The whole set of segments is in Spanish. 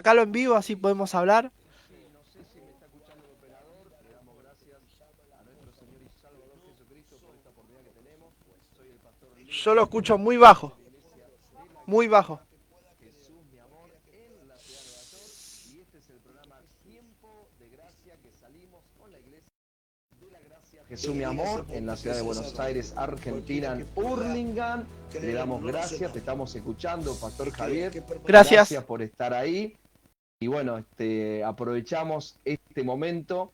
Sacalo en vivo, así podemos hablar. Sí, no sé si me está escuchando el operador. Le damos gracias a nuestro Señor y Salvador Jesucristo por esta oportunidad que tenemos. Soy el pastor Yo lo Lucas, escucho muy pastor bajo, de la iglesia de la muy bajo. gracia, Jesús mi amor, en la ciudad de Nueva York. Y este es el programa Tiempo de Gracia que salimos con la iglesia de la gracia Jesús mi amor en la ciudad de Buenos Aires, Argentina, en Hurlingham. Le damos gracias, te estamos escuchando, Pastor Javier. Gracias. Gracias por estar ahí. Y bueno, aprovechamos este momento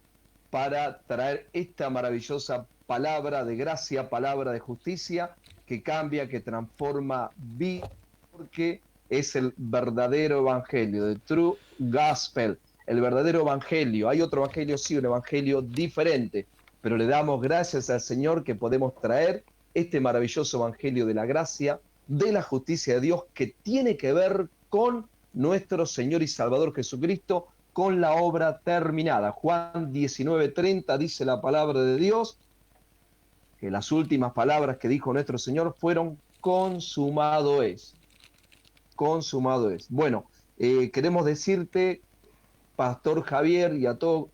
para traer esta maravillosa palabra de gracia, palabra de justicia, que cambia, que transforma vida, porque es el verdadero evangelio, the true gospel, el verdadero evangelio. Hay otro evangelio, sí, un evangelio diferente, pero le damos gracias al Señor que podemos traer este maravilloso evangelio de la gracia, de la justicia de Dios, que tiene que ver con nuestro Señor y Salvador Jesucristo, con la obra terminada. Juan 19:30 dice la palabra de Dios, que las últimas palabras que dijo nuestro Señor fueron consumado es, consumado es. Bueno, queremos decirte, Pastor Javier, y a todos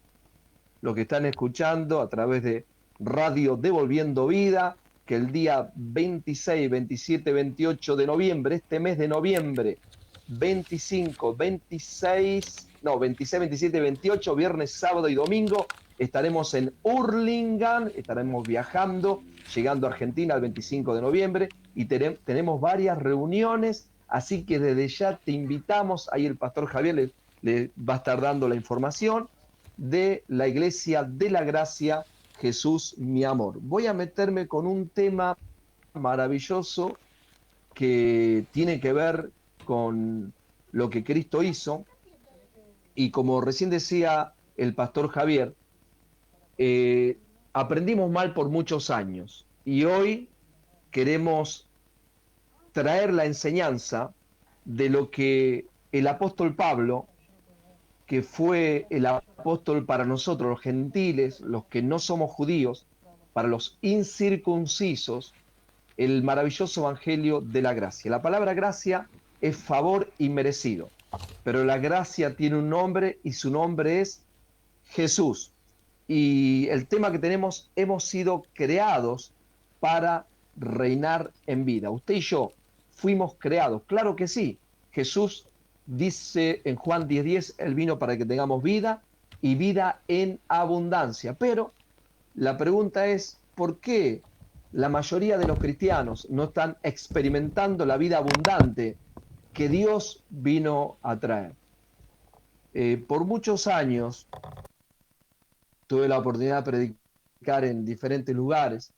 los que están escuchando a través de Radio Devolviendo Vida, que el día 26, 27, 28 de noviembre, este mes de noviembre, 25, 26, no, 26, 27, 28, viernes, sábado y domingo, estaremos en Hurlingham, estaremos viajando, llegando a Argentina el 25 de noviembre y tenemos varias reuniones, así que desde ya te invitamos, ahí el pastor Javier le va a estar dando la información de la Iglesia de la Gracia, Jesús mi amor. Voy a meterme con un tema maravilloso que tiene que ver con lo que Cristo hizo y como recién decía el pastor Javier, eh, aprendimos mal por muchos años y hoy queremos traer la enseñanza de lo que el apóstol Pablo, que fue el apóstol para nosotros, los gentiles, los que no somos judíos, para los incircuncisos, el maravilloso evangelio de la gracia. La palabra gracia es favor inmerecido, pero la gracia tiene un nombre y su nombre es Jesús. Y el tema que tenemos, hemos sido creados para reinar en vida. Usted y yo fuimos creados, claro que sí. Jesús dice en Juan 10:10, Él vino para que tengamos vida y vida en abundancia. Pero la pregunta es, ¿por qué la mayoría de los cristianos no están experimentando la vida abundante que Dios vino a traer? Por muchos años tuve la oportunidad de predicar en diferentes lugares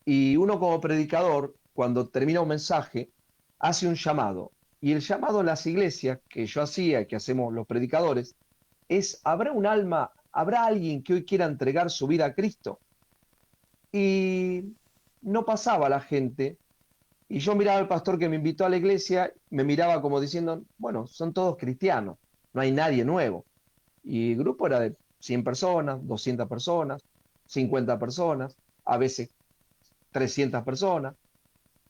y uno como predicador, cuando termina un mensaje, hace un llamado. Y el llamado en las iglesias que yo hacía, que hacemos los predicadores, es, ¿habrá un alma, habrá alguien que hoy quiera entregar su vida a Cristo? Y no pasaba la gente. Y yo miraba al pastor que me invitó a la iglesia, me miraba como diciendo, bueno, son todos cristianos, no hay nadie nuevo. Y el grupo era de 100 personas, 200 personas, 50 personas, a veces 300 personas,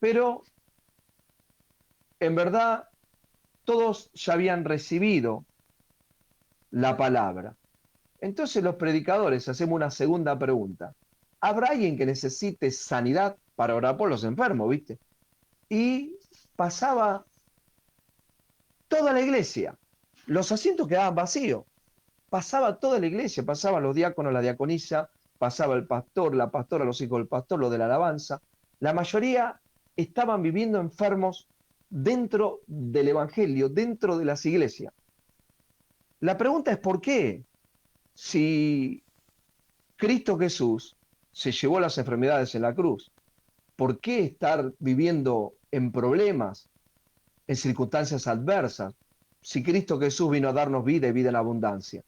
pero en verdad todos ya habían recibido la palabra. Entonces los predicadores hacemos una segunda pregunta. ¿Habrá alguien que necesite sanidad para orar por los enfermos, viste? Y pasaba toda la iglesia. Los asientos quedaban vacíos. Pasaba toda la iglesia, pasaban los diáconos, la diaconisa, pasaba el pastor, la pastora, los hijos del pastor, los de la alabanza. La mayoría estaban viviendo enfermos dentro del evangelio, dentro de las iglesias. La pregunta es ¿por qué? Si Cristo Jesús se llevó las enfermedades en la cruz, ¿por qué estar viviendo en problemas, en circunstancias adversas, si Cristo Jesús vino a darnos vida y vida en abundancia?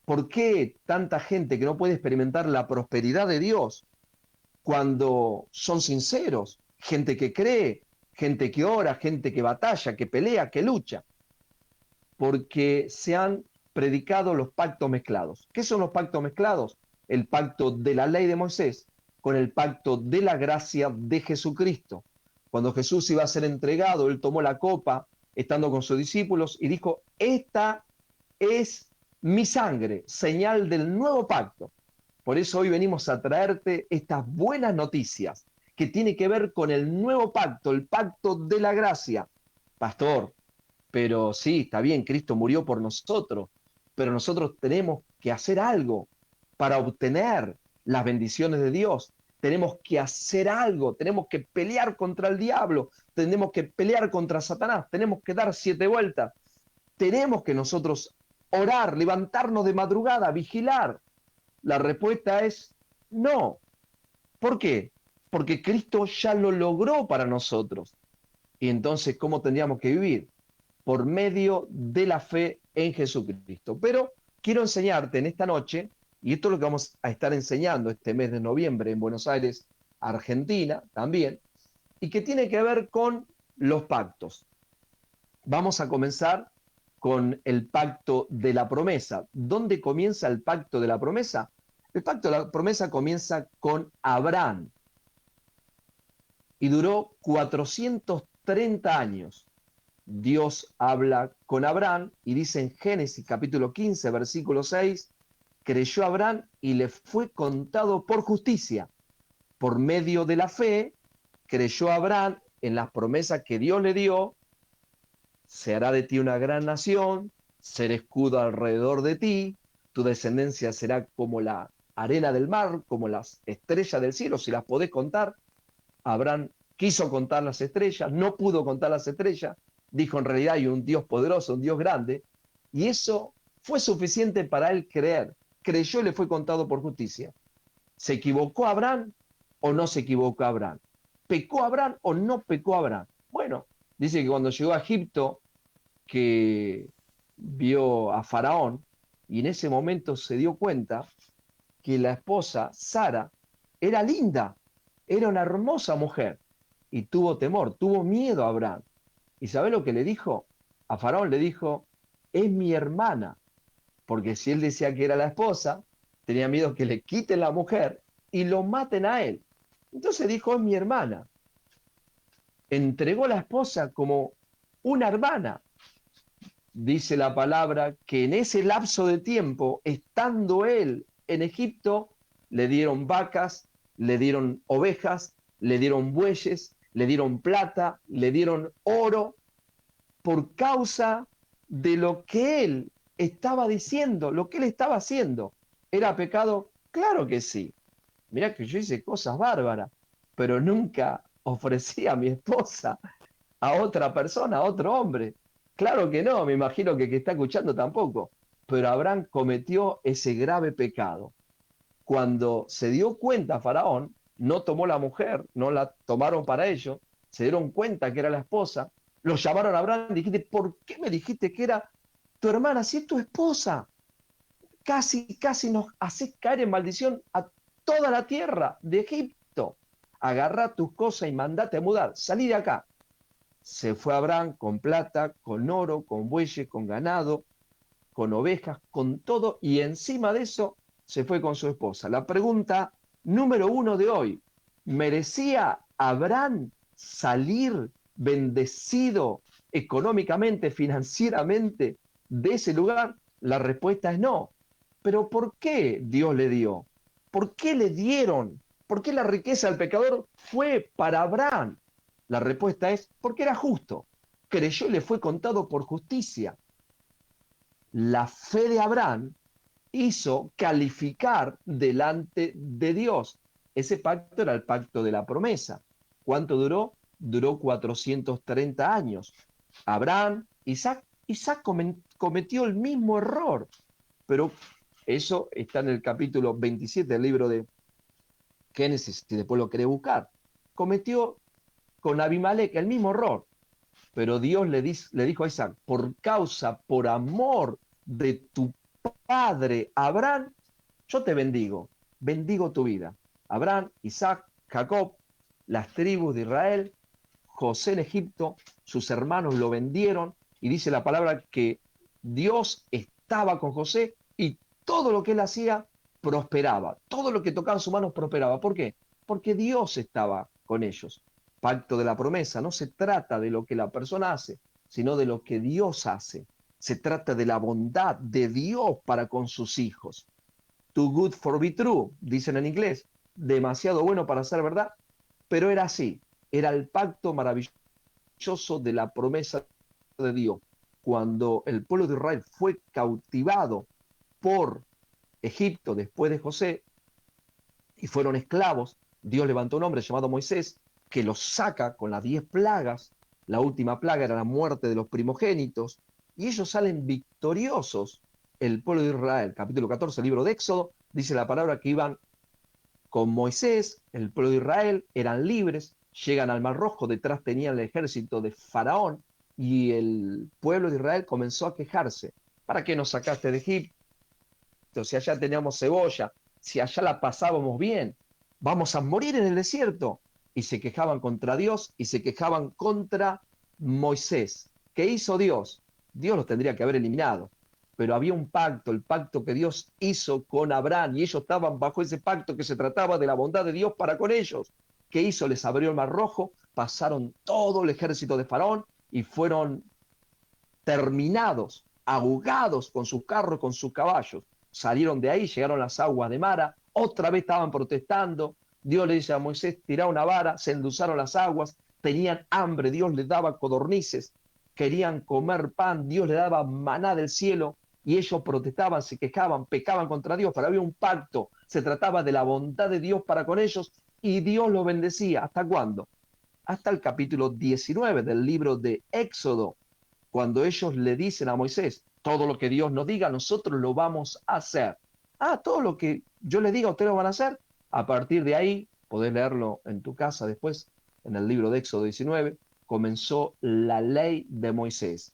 ¿Por qué tanta gente que no puede experimentar la prosperidad de Dios cuando son sinceros? Gente que cree, gente que ora, gente que batalla, que pelea, que lucha. Porque se han predicado los pactos mezclados. ¿Qué son los pactos mezclados? El pacto de la ley de Moisés con el pacto de la gracia de Jesucristo. Cuando Jesús iba a ser entregado, él tomó la copa, estando con sus discípulos, y dijo, esta es mi sangre, señal del nuevo pacto. Por eso hoy venimos a traerte estas buenas noticias que tiene que ver con el nuevo pacto, el pacto de la gracia. Pastor, pero sí, está bien, Cristo murió por nosotros, pero nosotros tenemos que hacer algo para obtener las bendiciones de Dios. Tenemos que hacer algo, tenemos que pelear contra el diablo, tenemos que pelear contra Satanás, tenemos que dar 7 vueltas, tenemos que nosotros orar, levantarnos de madrugada, vigilar. La respuesta es no. ¿Por qué? Porque Cristo ya lo logró para nosotros. Y entonces, ¿cómo tendríamos que vivir? Por medio de la fe en Jesucristo. Pero quiero enseñarte en esta noche, y esto es lo que vamos a estar enseñando este mes de noviembre en Buenos Aires, Argentina también, y que tiene que ver con los pactos. Vamos a comenzar con el pacto de la promesa. ¿Dónde comienza el pacto de la promesa? El pacto de la promesa comienza con Abraham y duró 430 años. Dios habla con Abraham y dice en Génesis capítulo 15, versículo 6, creyó Abraham y le fue contado por justicia. Por medio de la fe, creyó Abraham en las promesas que Dios le dio, se hará de ti una gran nación, seré escudo alrededor de ti, tu descendencia será como la arena del mar, como las estrellas del cielo, si las podés contar. Abraham quiso contar las estrellas, no pudo contar las estrellas, dijo en realidad hay un Dios poderoso, un Dios grande, y eso fue suficiente para él creer. Creyó y le fue contado por justicia. ¿Se equivocó Abraham o no se equivocó Abraham? ¿Pecó Abraham o no pecó Abraham? Bueno, dice que cuando llegó a Egipto, que vio a Faraón, y en ese momento se dio cuenta que la esposa, Sara, era linda, era una hermosa mujer, y tuvo temor, tuvo miedo a Abraham. ¿Y sabe lo que le dijo? A Faraón le dijo, es mi hermana, porque si él decía que era la esposa, tenía miedo que le quiten la mujer y lo maten a él. Entonces dijo, es mi hermana. Entregó la esposa como una hermana. Dice la palabra que en ese lapso de tiempo, estando él en Egipto, le dieron vacas, le dieron ovejas, le dieron bueyes, le dieron plata, le dieron oro, por causa de lo que él estaba diciendo, lo que él estaba haciendo. ¿Era pecado? Claro que sí. Mirá que yo hice cosas bárbaras, pero nunca ofrecí a mi esposa a otra persona, a otro hombre. Claro que no, me imagino que está escuchando tampoco. Pero Abraham cometió ese grave pecado. Cuando se dio cuenta Faraón, no tomó la mujer, no la tomaron para ellos, se dieron cuenta que era la esposa, lo llamaron a Abraham y dijiste, ¿por qué me dijiste que era tu hermana si es tu esposa? Casi nos haces caer en maldición a toda la tierra de Egipto. Agarrá tus cosas y mandate a mudar, salí de acá. Se fue Abraham con plata, con oro, con bueyes, con ganado, con ovejas, con todo, y encima de eso se fue con su esposa. La pregunta número 1 de hoy, ¿merecía Abraham salir bendecido económicamente, financieramente de ese lugar? La respuesta es no. Pero ¿por qué Dios le dio? ¿Por qué le dieron? ¿Por qué la riqueza del pecador fue para Abraham? La respuesta es porque era justo. Creyó y le fue contado por justicia. La fe de Abraham hizo calificar delante de Dios. Ese pacto era el pacto de la promesa. ¿Cuánto duró? Duró 430 años. Abraham, Isaac cometió el mismo error, pero eso está en el capítulo 27 del libro de Génesis, si después lo querés buscar. Cometió con Abimelech el mismo error. Pero Dios le dijo a Isaac, por amor de tu padre Abraham, yo te bendigo tu vida. Abraham, Isaac, Jacob, las tribus de Israel, José en Egipto, sus hermanos lo vendieron, y dice la palabra que Dios estaba con José y todo lo que él hacía prosperaba, todo lo que tocaba en sus manos prosperaba. ¿Por qué? Porque Dios estaba con ellos. Pacto de la promesa, no se trata de lo que la persona hace, sino de lo que Dios hace. Se trata de la bondad de Dios para con sus hijos. Too good for be true, dicen en inglés. Demasiado bueno para ser verdad, pero era así. Era el pacto maravilloso de la promesa de Dios. Cuando el pueblo de Israel fue cautivado por Egipto después de José y fueron esclavos, Dios levantó un hombre llamado Moisés que los saca con las 10 plagas. La última plaga era la muerte de los primogénitos y ellos salen victoriosos. El pueblo de Israel, capítulo 14, libro de Éxodo, dice la palabra que iban con Moisés, el pueblo de Israel, eran libres, llegan al Mar Rojo, detrás tenían el ejército de Faraón y el pueblo de Israel comenzó a quejarse. ¿Para qué nos sacaste de Egipto? Si allá teníamos cebolla, si allá la pasábamos bien, vamos a morir en el desierto. Y se quejaban contra Dios y se quejaban contra Moisés. ¿Qué hizo Dios? Dios los tendría que haber eliminado. Pero había un pacto, el pacto que Dios hizo con Abraham, y ellos estaban bajo ese pacto que se trataba de la bondad de Dios para con ellos. ¿Qué hizo? Les abrió el Mar Rojo, pasaron todo el ejército de Faraón y fueron terminados, ahogados con sus carros, con sus caballos. Salieron de ahí, llegaron las aguas de Mara, otra vez estaban protestando. Dios le dice a Moisés, tirá una vara, se endulzaron las aguas, tenían hambre, Dios les daba codornices, querían comer pan, Dios les daba maná del cielo, y ellos protestaban, se quejaban, pecaban contra Dios, pero había un pacto, se trataba de la bondad de Dios para con ellos, y Dios los bendecía. ¿Hasta cuándo? Hasta el capítulo 19 del libro de Éxodo, cuando ellos le dicen a Moisés, todo lo que Dios nos diga, nosotros lo vamos a hacer. Ah, todo lo que yo les diga, ustedes lo van a hacer. A partir de ahí, podés leerlo en tu casa después, en el libro de Éxodo 19, comenzó la ley de Moisés.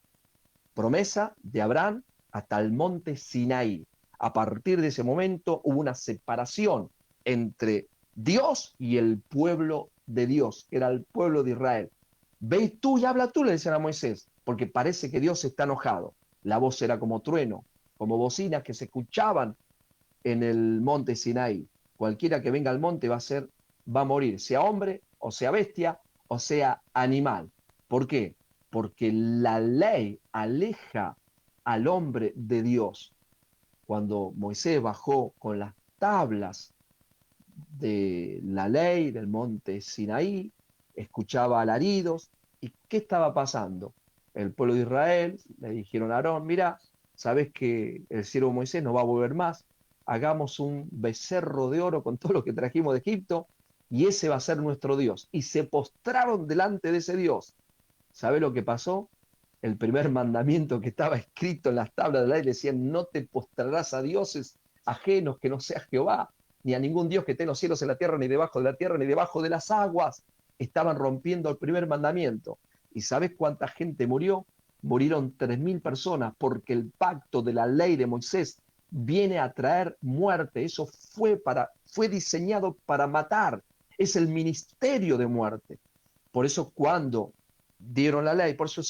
Promesa de Abraham hasta el monte Sinaí. A partir de ese momento hubo una separación entre Dios y el pueblo de Dios, que era el pueblo de Israel. Ve tú y habla tú, le decían a Moisés, porque parece que Dios está enojado. La voz era como trueno, como bocinas que se escuchaban en el monte Sinaí. Cualquiera que venga al monte va a morir, sea hombre o sea bestia o sea animal. ¿Por qué? Porque la ley aleja al hombre de Dios. Cuando Moisés bajó con las tablas de la ley del monte Sinaí, escuchaba alaridos. ¿Y qué estaba pasando? El pueblo de Israel le dijeron a Aarón, mira, sabes que el siervo Moisés no va a volver más, hagamos un becerro de oro con todo lo que trajimos de Egipto y ese va a ser nuestro Dios. Y se postraron delante de ese Dios. ¿Sabe lo que pasó? El primer mandamiento que estaba escrito en las tablas de la ley decía, no te postrarás a dioses ajenos que no sea Jehová, ni a ningún Dios que esté en los cielos, en la tierra, ni debajo de la tierra, ni debajo de las aguas. Estaban rompiendo el primer mandamiento. ¿Y sabes cuánta gente murió? Murieron 3.000 personas porque el pacto de la ley de Moisés viene a traer muerte. Eso fue diseñado para matar. Es el ministerio de muerte. Por eso cuando dieron la ley, por eso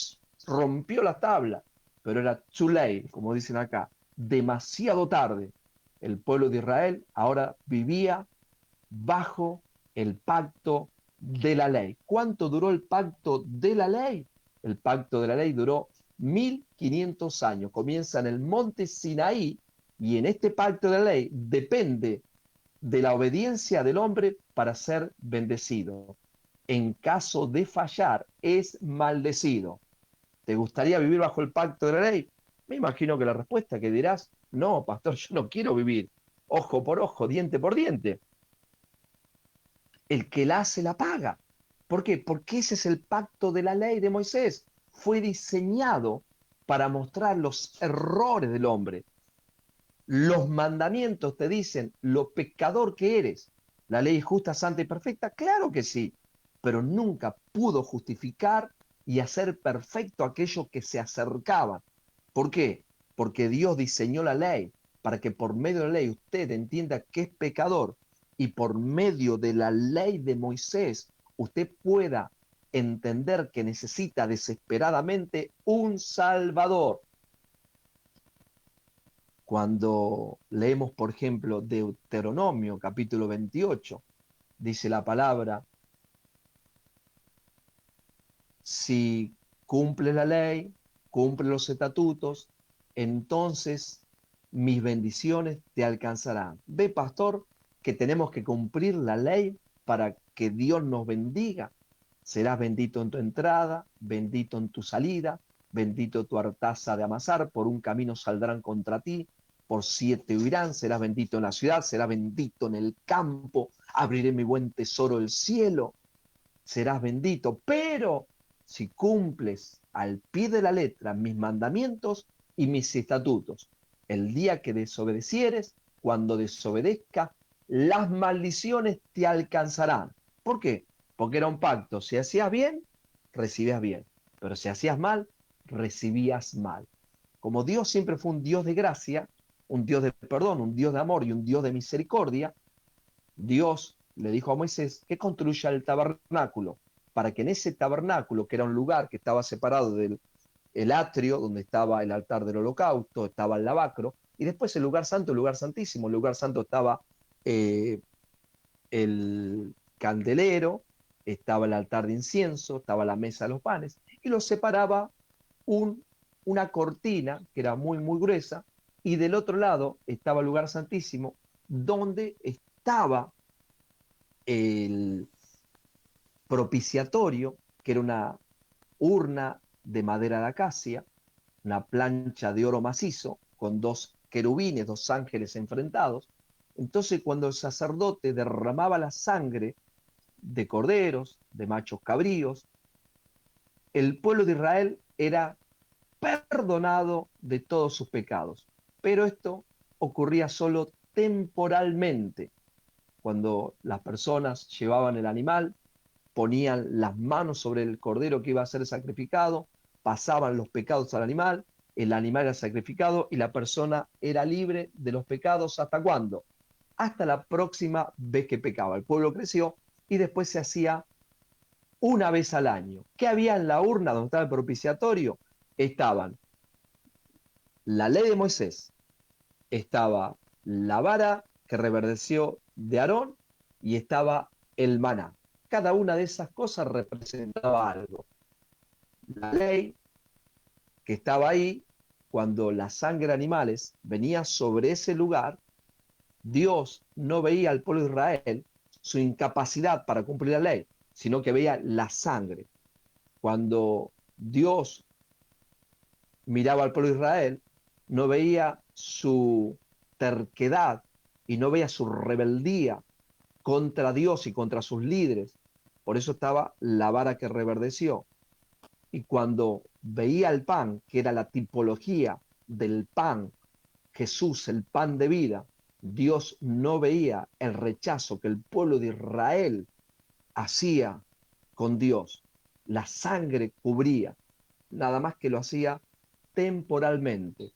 rompió la tabla, pero era too late, como dicen acá, demasiado tarde. El pueblo de Israel ahora vivía bajo el pacto de la ley. ¿Cuánto duró el pacto de la ley? El pacto de la ley duró 1500 años. Comienza en el monte Sinaí y en este pacto de la ley depende de la obediencia del hombre para ser bendecido. En caso de fallar, es maldecido. ¿Te gustaría vivir bajo el pacto de la ley? Me imagino que la respuesta que dirás, no, pastor, yo no quiero vivir ojo por ojo, diente por diente. El que la hace la paga. ¿Por qué? Porque ese es el pacto de la ley de Moisés. Fue diseñado para mostrar los errores del hombre. Los mandamientos te dicen lo pecador que eres. ¿La ley es justa, santa y perfecta? Claro que sí, pero nunca pudo justificar y hacer perfecto aquello que se acercaba. ¿Por qué? Porque Dios diseñó la ley para que por medio de la ley usted entienda que es pecador y por medio de la ley de Moisés usted pueda entender que necesita desesperadamente un Salvador. Cuando leemos, por ejemplo, Deuteronomio capítulo 28, dice la palabra, si cumple la ley, cumple los estatutos, entonces mis bendiciones te alcanzarán. Ve, pastor, que tenemos que cumplir la ley para que Dios nos bendiga. Serás bendito en tu entrada, bendito en tu salida, bendito tu artaza de amasar, por un camino saldrán contra ti, por 7 huirán, serás bendito en la ciudad, serás bendito en el campo, abriré mi buen tesoro el cielo, serás bendito, pero si cumples al pie de la letra mis mandamientos y mis estatutos, el día que desobedecieres, cuando desobedezca, las maldiciones te alcanzarán. ¿Por qué? Porque era un pacto. Si hacías bien, recibías bien. Pero si hacías mal, recibías mal. Como Dios siempre fue un Dios de gracia, un Dios de perdón, un Dios de amor y un Dios de misericordia, Dios le dijo a Moisés que construya el tabernáculo, para que en ese tabernáculo, que era un lugar que estaba separado del el atrio, donde estaba el altar del holocausto, estaba el lavacro, y después el lugar santo, el lugar santísimo. El lugar santo estaba eh, el candelero, estaba el altar de incienso, estaba la mesa de los panes, y los separaba un, una cortina que era muy, muy gruesa, y del otro lado estaba el lugar santísimo, donde estaba el propiciatorio, que era una urna de madera de acacia, una plancha de oro macizo, con 2 querubines, 2 ángeles enfrentados. Entonces, cuando el sacerdote derramaba la sangre de corderos, de machos cabríos, el pueblo de Israel era perdonado de todos sus pecados. Pero esto ocurría solo temporalmente, cuando las personas llevaban el animal, ponían las manos sobre el cordero que iba a ser sacrificado, pasaban los pecados al animal, el animal era sacrificado y la persona era libre de los pecados. ¿Hasta cuándo? Hasta la próxima vez que pecaba. El pueblo creció y después se hacía una vez al año. ¿Qué había en la urna donde estaba el propiciatorio? Estaban la ley de Moisés, estaba la vara que reverdeció de Aarón y estaba el maná. Cada una de esas cosas representaba algo. La ley que estaba ahí, cuando la sangre de animales venía sobre ese lugar, Dios no veía al pueblo de Israel su incapacidad para cumplir la ley, sino que veía la sangre. Cuando Dios miraba al pueblo de Israel, no veía su terquedad y no veía su rebeldía contra Dios y contra sus líderes. Por eso estaba la vara que reverdeció. Y cuando veía el pan, que era la tipología del pan, Jesús, el pan de vida, Dios no veía el rechazo que el pueblo de Israel hacía con Dios. La sangre cubría, nada más que lo hacía temporalmente.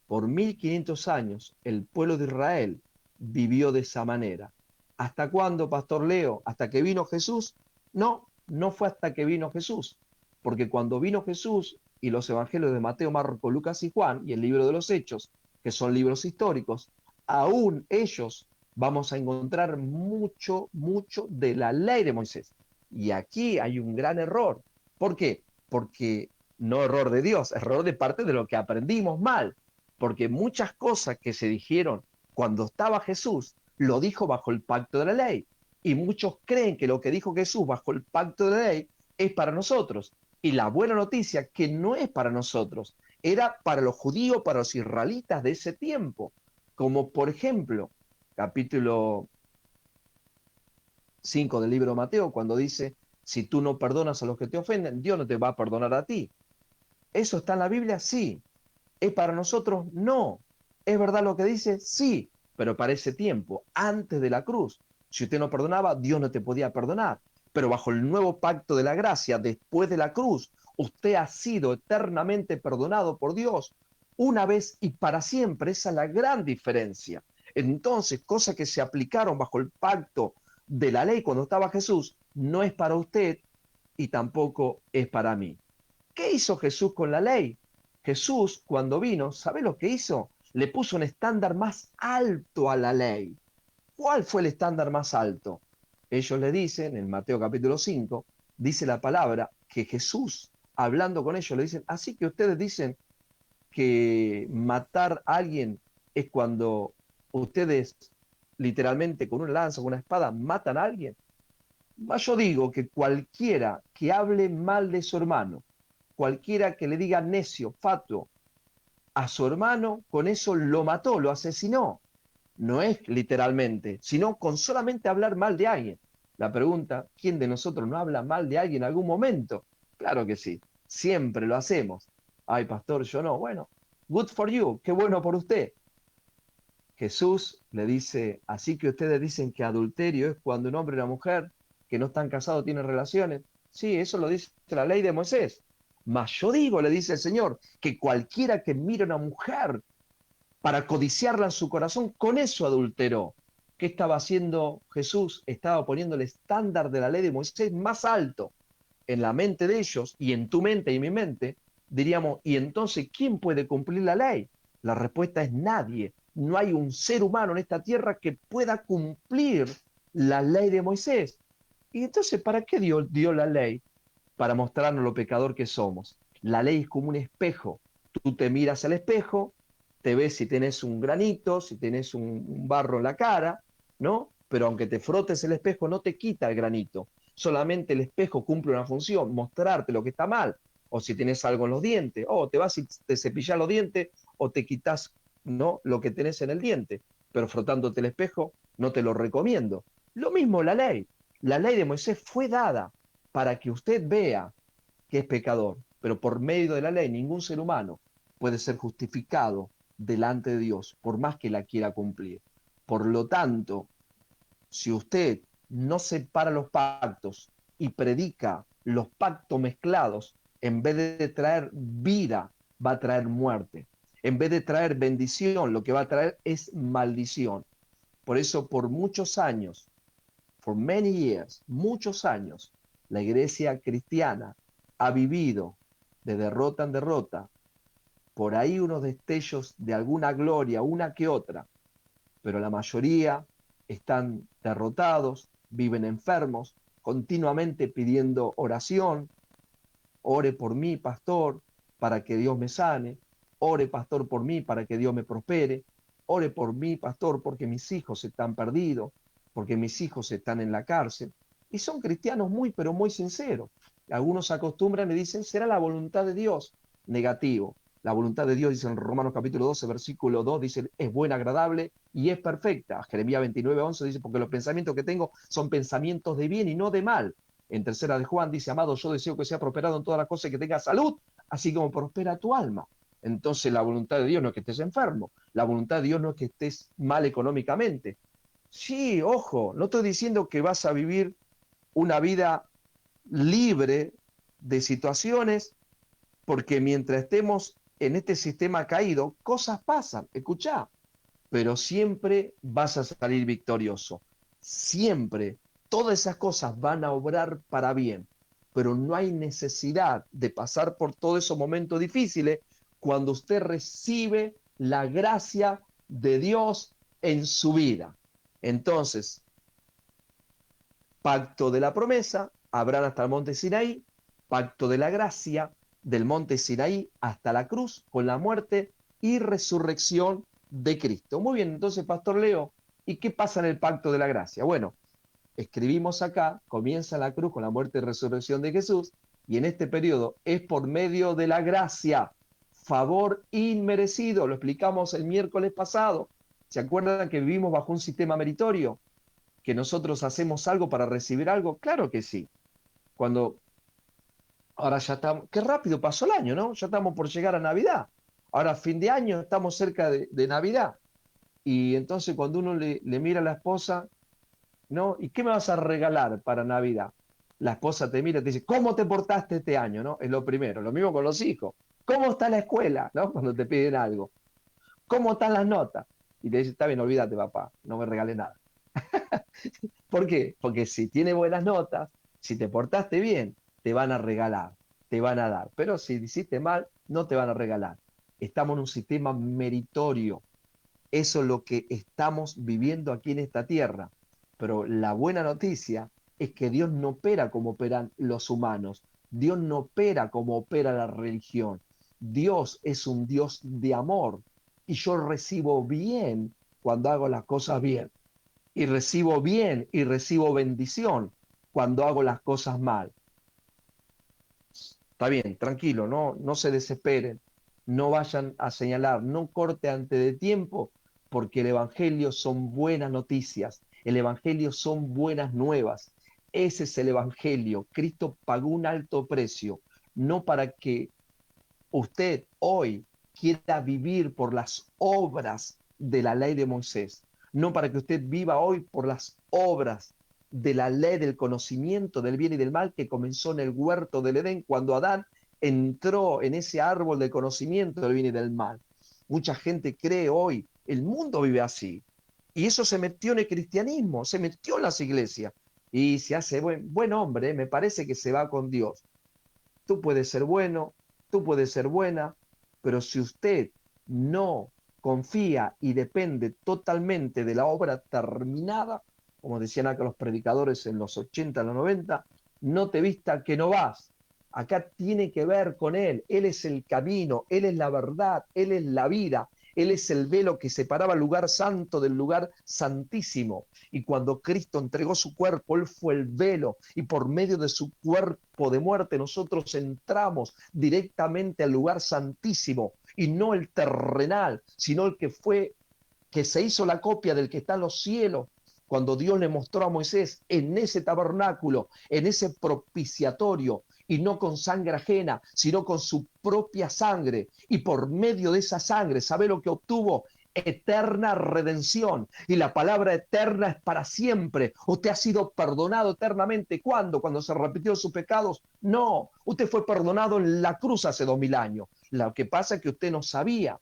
Por 1500 años el pueblo de Israel vivió de esa manera. ¿Hasta cuándo, Pastor Leo? ¿Hasta que vino Jesús? No, no fue hasta que vino Jesús, porque cuando vino Jesús y los evangelios de Mateo, Marcos, Lucas y Juan y el libro de los Hechos, que son libros históricos, aún ellos vamos a encontrar mucho, mucho de la ley de Moisés. Y aquí hay un gran error. ¿Por qué? Porque no error de Dios, error de parte de lo que aprendimos mal, porque muchas cosas que se dijeron cuando estaba Jesús, lo dijo bajo el pacto de la ley. Y muchos creen que lo que dijo Jesús bajo el pacto de la ley es para nosotros. Y la buena noticia que no es para nosotros, era para los judíos, para los israelitas de ese tiempo. Como por ejemplo, capítulo 5 del libro de Mateo, cuando dice, si tú no perdonas a los que te ofenden, Dios no te va a perdonar a ti. ¿Eso está en la Biblia? Sí. ¿Es para nosotros? No. ¿Es verdad lo que dice? Sí, pero para ese tiempo, antes de la cruz, si usted no perdonaba, Dios no te podía perdonar. Pero bajo el nuevo pacto de la gracia, después de la cruz, usted ha sido eternamente perdonado por Dios, una vez y para siempre. Esa es la gran diferencia. Entonces, cosas que se aplicaron bajo el pacto de la ley cuando estaba Jesús, no es para usted y tampoco es para mí. ¿Qué hizo Jesús con la ley? Jesús, cuando vino, ¿sabe lo que hizo? Le puso un estándar más alto a la ley. ¿Cuál fue el estándar más alto? Ellos le dicen, en Mateo capítulo 5, dice la palabra que Jesús hablando con ellos, le dicen, así que ustedes dicen que matar a alguien es cuando ustedes literalmente con una lanza, con una espada, matan a alguien. Yo digo que cualquiera que hable mal de su hermano, cualquiera que le diga necio, fatuo a su hermano, con eso lo mató, lo asesinó. No es literalmente, sino con solamente hablar mal de alguien. La pregunta, ¿quién de nosotros no habla mal de alguien en algún momento? Claro que sí, siempre lo hacemos. Ay, pastor, yo no. Bueno, good for you, qué bueno por usted. Jesús le dice, así que ustedes dicen que adulterio es cuando un hombre y una mujer que no están casados tienen relaciones. Sí, eso lo dice la ley de Moisés. Mas yo digo, le dice el Señor, que cualquiera que mire a una mujer para codiciarla en su corazón, con eso adulteró. ¿Qué estaba haciendo Jesús? Estaba poniendo el estándar de la ley de Moisés más alto en la mente de ellos y en tu mente y mi mente. Diríamos, ¿y entonces quién puede cumplir la ley? La respuesta es nadie. No hay un ser humano en esta tierra que pueda cumplir la ley de Moisés. Y entonces, ¿para qué Dios dio la ley? Para mostrarnos lo pecador que somos. La ley es como un espejo. Tú te miras al espejo, te ves si tenés un granito, si tenés un barro en la cara, ¿no? Pero aunque te frotes el espejo, no te quita el granito. Solamente el espejo cumple una función, mostrarte lo que está mal. O si tenés algo en los dientes, o te vas y te cepillas los dientes, o te quitas, ¿no?, lo que tenés en el diente. Pero frotándote el espejo, no te lo recomiendo. Lo mismo la ley. La ley de Moisés fue dada para que usted vea que es pecador, pero por medio de la ley ningún ser humano puede ser justificado delante de Dios, por más que la quiera cumplir. Por lo tanto, si usted no separa los pactos y predica los pactos mezclados, en vez de traer vida, va a traer muerte. En vez de traer bendición, lo que va a traer es maldición. Por eso, por muchos años, for many years, muchos años, la iglesia cristiana ha vivido de derrota en derrota, por ahí unos destellos de alguna gloria, una que otra, pero la mayoría están derrotados, viven enfermos, continuamente pidiendo oración. Ore por mí, pastor, para que Dios me sane. Ore, pastor, por mí, para que Dios me prospere. Ore por mí, pastor, porque mis hijos están perdidos, porque mis hijos están en la cárcel. Y son cristianos muy, pero muy sinceros. Algunos se acostumbran y dicen, será la voluntad de Dios. Negativo. La voluntad de Dios, dice en Romanos capítulo 12, versículo 2, dice, es buena, agradable y es perfecta. Jeremías 29, 11 dice, porque los pensamientos que tengo son pensamientos de bien y no de mal. En tercera de Juan dice, amado, yo deseo que sea prosperado en todas las cosas y que tenga salud, así como prospera tu alma. Entonces la voluntad de Dios no es que estés enfermo, la voluntad de Dios no es que estés mal económicamente. Sí, ojo, no estoy diciendo que vas a vivir una vida libre de situaciones, porque mientras estemos en este sistema caído, cosas pasan, escuchá, pero siempre vas a salir victorioso. Siempre. Todas esas cosas van a obrar para bien, pero no hay necesidad de pasar por todos esos momentos difíciles cuando usted recibe la gracia de Dios en su vida. Entonces, pacto de la promesa, Abraham hasta el monte Sinaí, pacto de la gracia, del monte Sinaí hasta la cruz, con la muerte y resurrección de Cristo. Muy bien, entonces, Pastor Leo, ¿y qué pasa en el pacto de la gracia? Bueno, escribimos acá, comienza la cruz con la muerte y resurrección de Jesús, y en este periodo es por medio de la gracia, favor inmerecido, lo explicamos el miércoles pasado. ¿Se acuerdan que vivimos bajo un sistema meritorio? ¿Que nosotros hacemos algo para recibir algo? Claro que sí. Cuando ahora ya estamos, qué rápido pasó el año, ¿no? Ya estamos por llegar a Navidad. Ahora, fin de año, estamos cerca de Navidad. Y entonces cuando uno le mira a la esposa, ¿no? ¿Y qué me vas a regalar para Navidad? La esposa te mira y te dice, ¿cómo te portaste este año? ¿No? Es lo primero. Lo mismo con los hijos. ¿Cómo está la escuela? ¿No? Cuando te piden algo. ¿Cómo están las notas? Y te dice, está bien, olvídate, papá, no me regales nada. ¿Por qué? Porque si tiene buenas notas, si te portaste bien, te van a regalar, te van a dar. Pero si hiciste mal, no te van a regalar. Estamos en un sistema meritorio. Eso es lo que estamos viviendo aquí en esta tierra. Pero la buena noticia es que Dios no opera como operan los humanos. Dios no opera como opera la religión. Dios es un Dios de amor y yo recibo bien cuando hago las cosas bien. Y recibo bien y recibo bendición cuando hago las cosas mal. Está bien, tranquilo, no se desesperen, no vayan a señalar, no corte antes de tiempo, porque el Evangelio son buenas noticias, el Evangelio son buenas nuevas. Ese es el Evangelio. Cristo pagó un alto precio, no para que usted hoy quiera vivir por las obras de la ley de Moisés, no para que usted viva hoy por las obras de la ley del conocimiento del bien y del mal que comenzó en el huerto del Edén cuando Adán entró en ese árbol del conocimiento del bien y del mal. Mucha gente cree hoy, el mundo vive así, y eso se metió en el cristianismo, se metió en las iglesias, y se hace buen hombre, me parece que se va con Dios. Tú puedes ser bueno, tú puedes ser buena, pero si usted no confía y depende totalmente de la obra terminada, como decían acá los predicadores en los 80, en los 90, no te vista que no vas. Acá tiene que ver con Él. Él es el camino, Él es la verdad, Él es la vida, Él es el velo que separaba el lugar santo del lugar santísimo. Y cuando Cristo entregó su cuerpo, Él fue el velo. Y por medio de su cuerpo de muerte, nosotros entramos directamente al lugar santísimo. Y no el terrenal, sino el que fue, que se hizo la copia del que está en los cielos. Cuando Dios le mostró a Moisés en ese tabernáculo, en ese propiciatorio, y no con sangre ajena, sino con su propia sangre. Y por medio de esa sangre, ¿sabe lo que obtuvo? Eterna redención. Y la palabra eterna es para siempre. Usted ha sido perdonado eternamente. ¿Cuándo? ¿Cuando se repitió sus pecados? No, usted fue perdonado en la cruz hace 2000 años. Lo que pasa es que usted no sabía.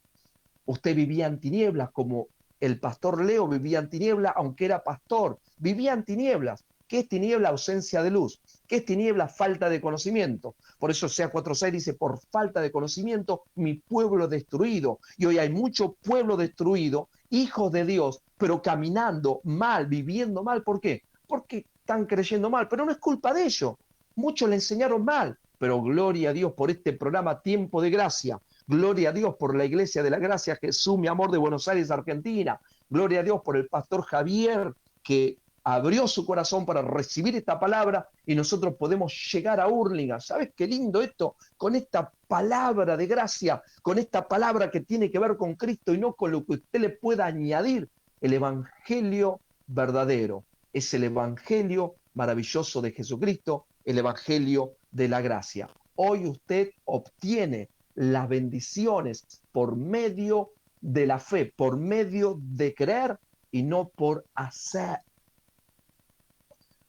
Usted vivía en tinieblas como el pastor Leo vivía en tinieblas, aunque era pastor. Vivía en tinieblas. ¿Qué es tiniebla? Ausencia de luz. ¿Qué es tiniebla? Falta de conocimiento. Por eso Sea 4:6 dice, por falta de conocimiento, mi pueblo destruido. Y hoy hay mucho pueblo destruido, hijos de Dios, pero caminando mal, viviendo mal. ¿Por qué? Porque están creyendo mal, pero no es culpa de ellos. Muchos le enseñaron mal, pero gloria a Dios por este programa Tiempo de Gracia. Gloria a Dios por la Iglesia de la Gracia Jesús, mi amor, de Buenos Aires, Argentina. Gloria a Dios por el pastor Javier, que abrió su corazón para recibir esta palabra y nosotros podemos llegar a Hurlingham. ¿Sabes qué lindo esto? Con esta palabra de gracia, con esta palabra que tiene que ver con Cristo y no con lo que usted le pueda añadir. El Evangelio verdadero es el Evangelio maravilloso de Jesucristo, el Evangelio de la gracia. Hoy usted obtiene las bendiciones por medio de la fe, por medio de creer y no por hacer.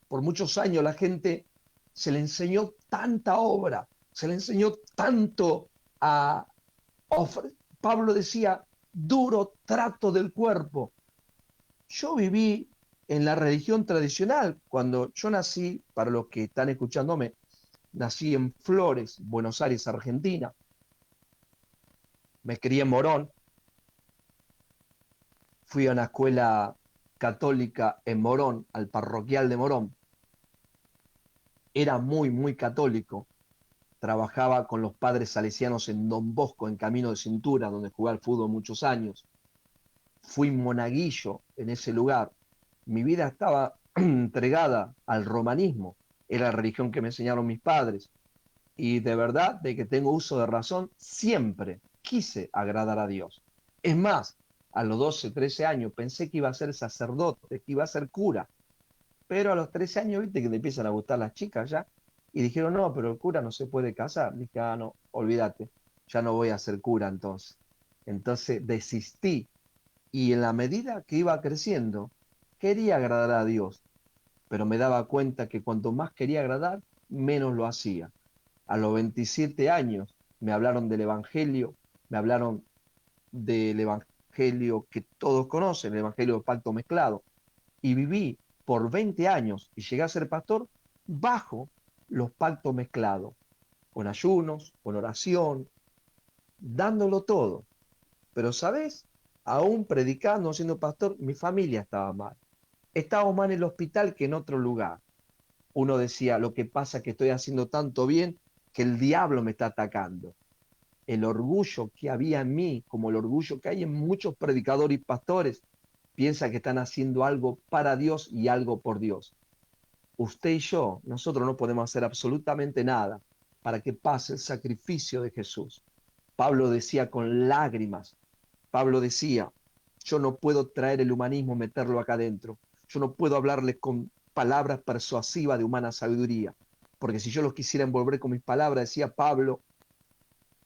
Por muchos años la gente se le enseñó tanta obra, se le enseñó tanto a Pablo decía, duro trato del cuerpo. Yo viví en la religión tradicional. Cuando yo nací, para los que están escuchándome, nací en Flores, Buenos Aires, Argentina. Me crié en Morón, fui a una escuela católica en Morón, al parroquial de Morón. Era muy católico. Trabajaba con los padres salesianos en Don Bosco, en Camino de Cintura, donde jugué al fútbol muchos años. Fui monaguillo en ese lugar. Mi vida estaba entregada al romanismo. Era la religión que me enseñaron mis padres. Y de verdad, de que tengo uso de razón, siempre quise agradar a Dios. Es más, a los 12, 13 años pensé que iba a ser sacerdote, que iba a ser cura. Pero a los 13 años, viste que te empiezan a gustar las chicas ya. Y dijeron, no, pero el cura no se puede casar. Dije, ah, no, olvídate, ya no voy a ser cura entonces. Entonces desistí. Y en la medida que iba creciendo, quería agradar a Dios. Pero me daba cuenta que cuanto más quería agradar, menos lo hacía. A los 27 años me hablaron del Evangelio, me hablaron del Evangelio que todos conocen, el Evangelio del Pacto Mezclado, y viví por 20 años y llegué a ser pastor bajo los pactos mezclados, con ayunos, con oración, dándolo todo. Pero, ¿sabes? Aún predicando, siendo pastor, mi familia estaba mal. Estaba más en el hospital que en otro lugar. Uno decía, lo que pasa es que estoy haciendo tanto bien que el diablo me está atacando. El orgullo que había en mí, como el orgullo que hay en muchos predicadores y pastores, piensa que están haciendo algo para Dios y algo por Dios. Usted y yo, nosotros no podemos hacer absolutamente nada para que pase el sacrificio de Jesús. Pablo decía con lágrimas, Pablo decía, yo no puedo traer el humanismo, meterlo acá adentro. Yo no puedo hablarles con palabras persuasivas de humana sabiduría, porque si yo los quisiera envolver con mis palabras, decía Pablo,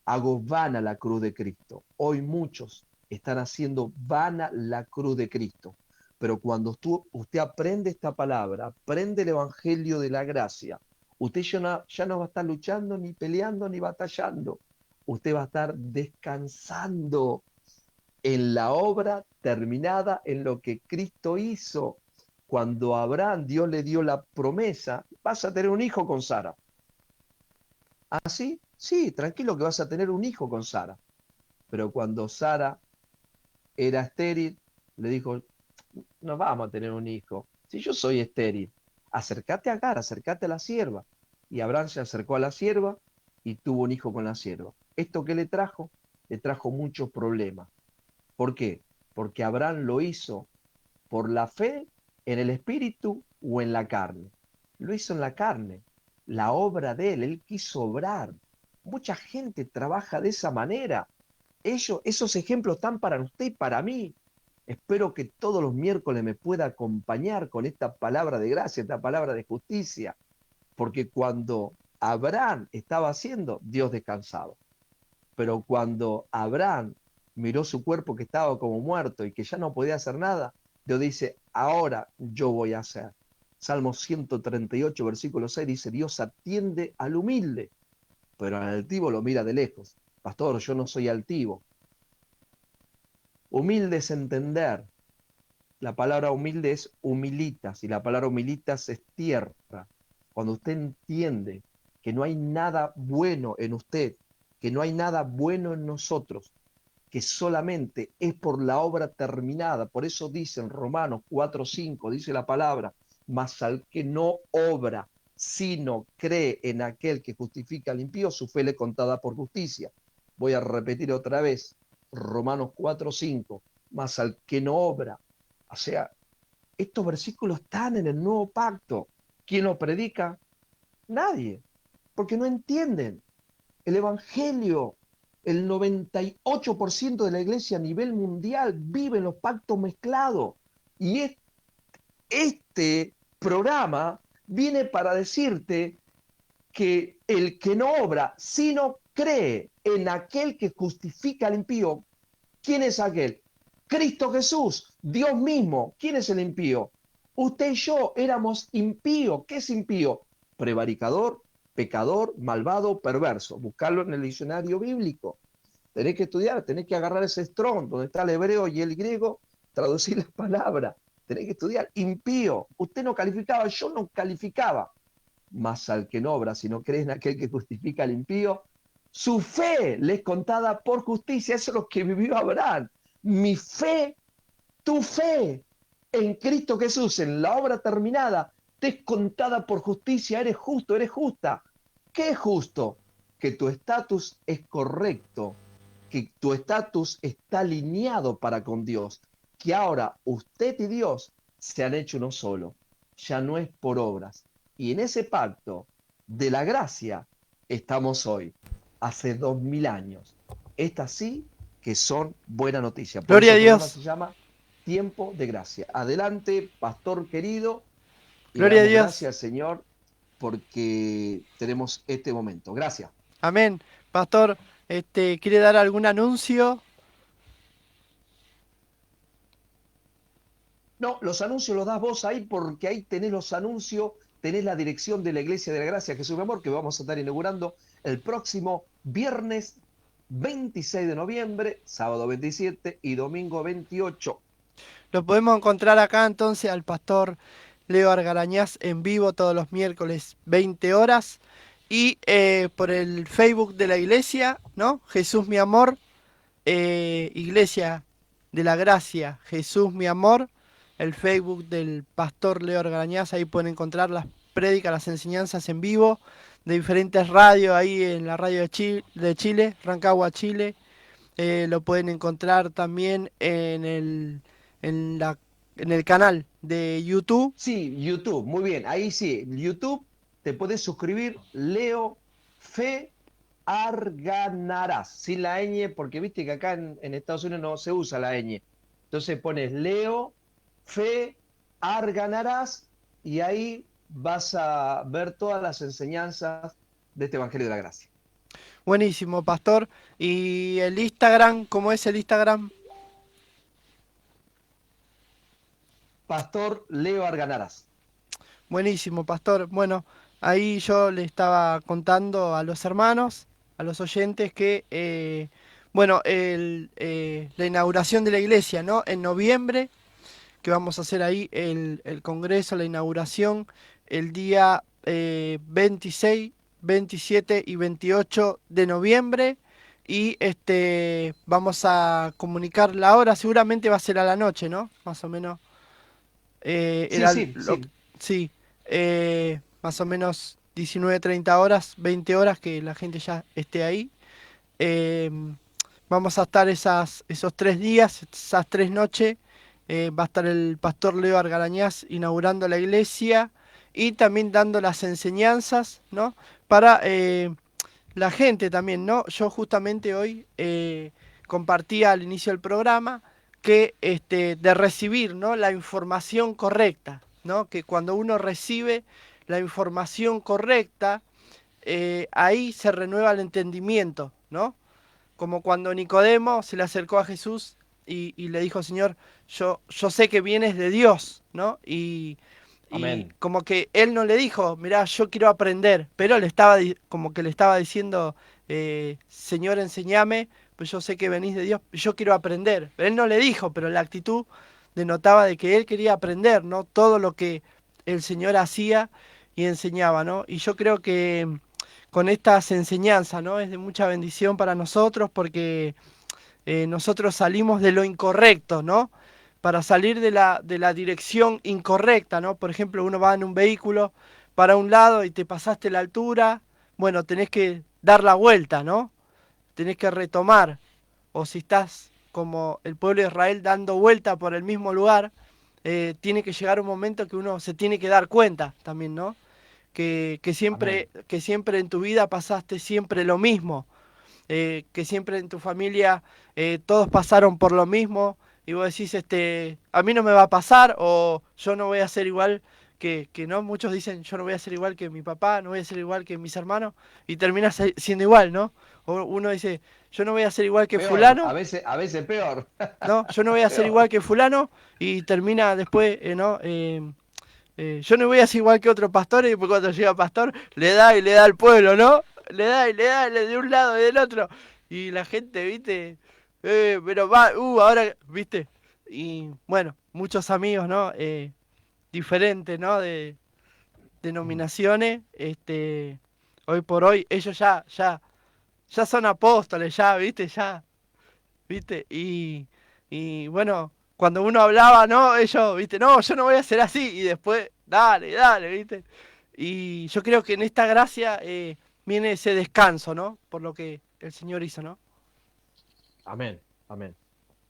hago vana la cruz de Cristo. Hoy muchos están haciendo vana la cruz de Cristo. Pero cuando usted aprende esta palabra, aprende el Evangelio de la gracia, usted ya no va a estar luchando, ni peleando, ni batallando. Usted va a estar descansando en la obra terminada, en lo que Cristo hizo. Cuando a Abraham Dios le dio la promesa, vas a tener un hijo con Sara. ¿Así? Sí, tranquilo que vas a tener un hijo con Sara. Pero cuando Sara era estéril, le dijo, no vamos a tener un hijo. Si yo soy estéril, acércate a Agar, acércate a la sierva. Y Abraham se acercó a la sierva y tuvo un hijo con la sierva. ¿Esto qué le trajo? Le trajo muchos problemas. ¿Por qué? Porque Abraham lo hizo por la fe en el espíritu o en la carne. Lo hizo en la carne, la obra de él quiso obrar. Mucha gente trabaja de esa manera. Esos ejemplos están para usted y para mí. Espero que todos los miércoles me pueda acompañar con esta palabra de gracia, esta palabra de justicia, porque cuando Abraham estaba haciendo, Dios descansaba. Pero cuando Abraham miró su cuerpo que estaba como muerto y que ya no podía hacer nada, Dios dice, ahora yo voy a hacer. Salmo 138, versículo 6 dice, Dios atiende al humilde, pero al altivo lo mira de lejos. Pastor, yo no soy altivo. Humilde es entender. La palabra humilde es humilitas y la palabra humilitas es tierra. Cuando usted entiende que no hay nada bueno en usted, que no hay nada bueno en nosotros, que solamente es por la obra terminada. Por eso dice en Romanos 4:5, dice la palabra, mas al que no obra, sino cree en aquel que justifica al impío, su fe le contada por justicia. Voy a repetir otra vez, Romanos 4:5, mas al que no obra. O sea, estos versículos están en el nuevo pacto. ¿Quién lo predica? Nadie, porque no entienden. El Evangelio, el 98% de la iglesia a nivel mundial vive en los pactos mezclados. Y este programa viene para decirte que el que no obra, sino cree en aquel que justifica al impío. ¿Quién es aquel? Cristo Jesús, Dios mismo. ¿Quién es el impío? Usted y yo éramos impíos. ¿Qué es impío? Prevaricador, pecador, malvado, perverso. Buscarlo en el diccionario bíblico. Tenés que estudiar, tenés que agarrar ese Strong, donde está el hebreo y el griego, traducir las palabras. Tenés que estudiar. Impío. Usted no calificaba, yo no calificaba. Mas al que no obra, si no crees en aquel que justifica al impío, su fe le es contada por justicia. Eso es lo que vivió Abraham. Mi fe, tu fe en Cristo Jesús, en la obra terminada, te es contada por justicia. Eres justo, eres justa. ¿Qué es justo? Que tu estatus es correcto, que tu estatus está alineado para con Dios, que ahora usted y Dios se han hecho uno solo. Ya no es por obras. Y en ese pacto de la gracia estamos hoy, hace 2000 años. Estas sí que son buena noticia. Por Gloria eso a el programa se Dios, llama Tiempo de Gracia. Adelante, pastor querido, le gloria a damos Dios. gracias al Señor porque tenemos este momento. Gracias. Amén. Pastor, ¿quiere dar algún anuncio? No, los anuncios los das vos ahí porque ahí tenés los anuncios, tenés la dirección de la Iglesia de la Gracia Jesús mi amor, que vamos a estar inaugurando el próximo viernes 26 de noviembre, sábado 27 y domingo 28. Lo podemos encontrar acá entonces al pastor Leo Argarañaz en vivo todos los miércoles 20 horas y por el Facebook de la iglesia, ¿no? Jesús mi amor, Iglesia de la Gracia, Jesús mi amor, el Facebook del pastor Leo Argarañaz, ahí pueden encontrar las prédicas, las enseñanzas en vivo de diferentes radios ahí en la radio de Chile, Rancagua, Chile. Lo pueden encontrar también en la, en el canal de YouTube. Sí, YouTube, muy bien. Ahí sí, YouTube te puedes suscribir, Leo Fe Arganarás, sin la ñ, porque viste que acá en Estados Unidos no se usa la ñ. Entonces pones Leo Fe Arganarás y ahí vas a ver todas las enseñanzas de este Evangelio de la Gracia. Buenísimo, pastor. ¿Y el Instagram? ¿Cómo es el Instagram? Pastor Leo Arganarás. Buenísimo, pastor. Bueno, ahí yo le estaba contando a los hermanos, a los oyentes, que, bueno, la inauguración de la iglesia, ¿no? En noviembre, que vamos a hacer ahí el congreso, la inauguración, el día 26, 27 y 28 de noviembre. Y vamos a comunicar la hora, seguramente va a ser a la noche, ¿no? Más o menos. Sí, Era sí, sí. sí, más o menos 19:30 horas, 20 horas que la gente ya esté ahí. Eh, Vamos a estar esos 3 días, esas 3 noches. Va a estar el pastor Leo Argarañaz inaugurando la iglesia y también dando las enseñanzas, ¿no? Para la gente también, ¿no? Yo justamente hoy compartía al inicio del programa que de recibir, ¿no? La información correcta, ¿no? Que cuando uno recibe la información correcta, ahí se renueva el entendimiento, ¿no? Como cuando Nicodemo se le acercó a Jesús y le dijo, Señor, yo sé que vienes de Dios, ¿no? Y Amén. como que él no le dijo, mirá, yo quiero aprender, pero le estaba como que le estaba diciendo, Señor, enséñame, pues yo sé que venís de Dios, yo quiero aprender. Él no le dijo, pero la actitud denotaba de que él quería aprender, ¿no? Todo lo que el Señor hacía y enseñaba, ¿no? Y yo creo que con estas enseñanzas, ¿no? Es de mucha bendición para nosotros porque nosotros salimos de lo incorrecto, ¿no? Para salir de la dirección incorrecta, ¿no? Por ejemplo, uno va en un vehículo para un lado y te pasaste la altura, bueno, tenés que dar la vuelta, ¿no? Tenés que retomar. O si estás como el pueblo de Israel dando vuelta por el mismo lugar, tiene que llegar un momento que uno se tiene que dar cuenta también, ¿no? Amén. Que siempre en tu vida pasaste siempre lo mismo, que siempre en tu familia todos pasaron por lo mismo y vos decís, a mí no me va a pasar o yo no voy a ser igual que no, muchos dicen, yo no voy a ser igual que mi papá, no voy a ser igual que mis hermanos y terminas siendo igual, ¿no? O uno dice, yo no voy a ser igual que Peor, fulano, a veces peor. ¿no? Yo no voy a ser igual Peor. que fulano y termina después, ¿no? Yo no voy a ser igual que otro pastor y después cuando llega pastor le da y le da al pueblo, ¿no? Le da y le da de un lado y del otro. Y la gente, ¿viste? Pero va, ahora, ¿viste? Y bueno, muchos amigos, ¿no? Diferentes, ¿no? De denominaciones, hoy por hoy, ellos ya son apóstoles, ya, ¿viste? Ya, ¿viste? Y bueno, cuando uno hablaba, ¿no? Ellos, ¿viste? No, yo no voy a ser así. Y después, dale, dale, ¿viste? Y yo creo que en esta gracia viene ese descanso, ¿no? Por lo que el Señor hizo, ¿no? Amén. Amén.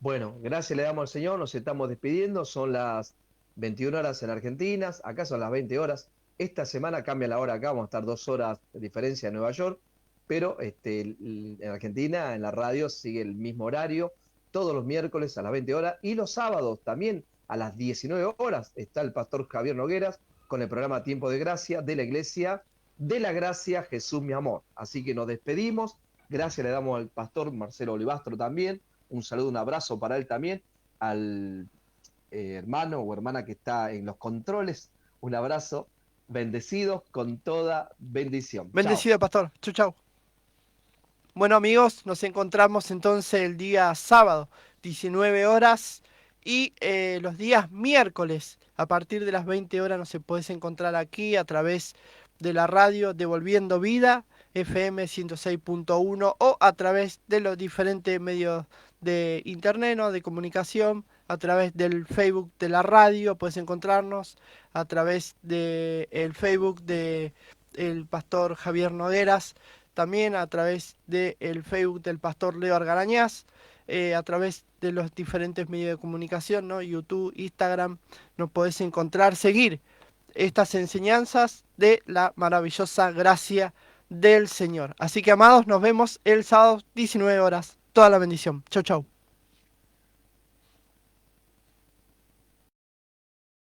Bueno, gracias le damos al Señor, nos estamos despidiendo, son las 21 horas en Argentina, acá son las 20 horas. Esta semana cambia la hora acá, vamos a estar 2 horas de diferencia en Nueva York, pero en Argentina, en la radio, sigue el mismo horario, todos los miércoles a las 20 horas y los sábados también a las 19 horas está el pastor Javier Nogueras con el programa Tiempo de Gracia de la Iglesia de la Gracia Jesús mi amor. Así que nos despedimos, gracias le damos al pastor Marcelo Olivastro también, un saludo, un abrazo para él también, al hermano o hermana que está en los controles, un abrazo, bendecidos con toda bendición. Chao. Bendecido, pastor. Chau, chau. Bueno, amigos, nos encontramos entonces el día sábado, 19 horas, y los días miércoles, a partir de las 20 horas, nos se puedes encontrar aquí a través de la radio Devolviendo Vida, FM 106.1, o a través de los diferentes medios de internet, ¿no? De comunicación, a través del Facebook de la radio, puedes encontrarnos, a través del Facebook el pastor Javier Nogueras, también a través del Facebook del pastor Leo Argarañaz, a través de los diferentes medios de comunicación, ¿no? YouTube, Instagram, nos podés encontrar, seguir estas enseñanzas de la maravillosa gracia del Señor. Así que, amados, nos vemos el sábado 19 horas. Toda la bendición. Chau, chau.